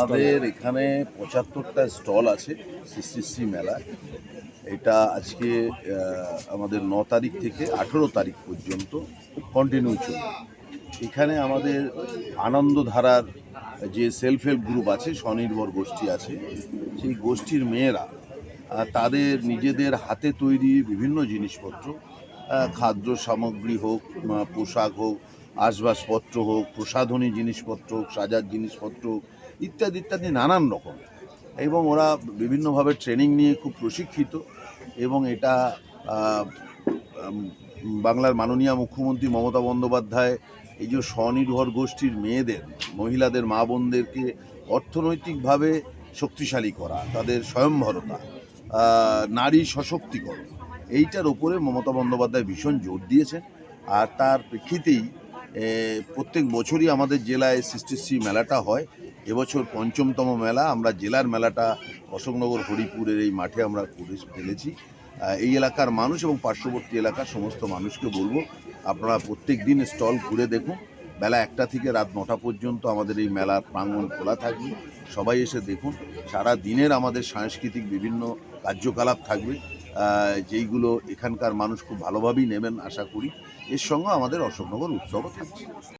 আমাদের এখানে ৭৫টা স্টল আছে শ্রী মেলায়। এটা আজকে আমাদের ৯ তারিখ থেকে ১৮ তারিখ পর্যন্ত কন্টিনিউ চলবে। এখানে আমাদের আনন্দধারার যে সেলফ হেল্প গ্রুপ আছে, স্বনির্ভর গোষ্ঠী আছে, সেই গোষ্ঠীর মেয়েরা তাদের নিজেদের হাতে তৈরি বিভিন্ন জিনিসপত্র, খাদ্য সামগ্রী হোক, পোশাক হোক, আসবাবপত্র হোক, প্রসাধনী জিনিসপত্র হোক, সাজার জিনিসপত্র হোক, ইত্যাদি ইত্যাদি নানান রকম, এবং ওরা বিভিন্নভাবে ট্রেনিং নিয়ে খুব প্রশিক্ষিত। এবং এটা বাংলার মাননীয় মুখ্যমন্ত্রী মমতা বন্দ্যোপাধ্যায় এই যে স্বনির্ভর গোষ্ঠীর মেয়েদের, মহিলাদের, মা বোনদেরকে অর্থনৈতিকভাবে শক্তিশালী করা, তাদের স্বয়ংভরতা, নারী সশক্তিকরণ, এইটার ওপরে মমতা বন্দ্যোপাধ্যায় ভীষণ জোর দিয়েছেন। আর তার প্রেক্ষিতেই প্রত্যেক বছরই আমাদের জেলায় সৃষ্টিশ্রী মেলাটা হয়। এবছর ৫ম মেলা। আমরা জেলার মেলাটা অশোকনগর হরিপুরের এই মাঠে আমরা করে ফেলেছি। এই এলাকার মানুষ এবং পার্শ্ববর্তী এলাকার সমস্ত মানুষকে বলবো, আপনারা প্রত্যেক দিন স্টল ঘুরে দেখুন। বেলা ১টা থেকে রাত ৯টা পর্যন্ত আমাদের এই মেলার প্রাঙ্গণ খোলা থাকবে। সবাই এসে দেখুন। সারা দিনের আমাদের সাংস্কৃতিক বিভিন্ন কার্যকলাপ থাকবে, যেইগুলো এখানকার মানুষ খুব ভালোভাবেই নেবেন আশা করি। এর সঙ্গে আমাদের অশোকনগর উৎসবও থাকছে।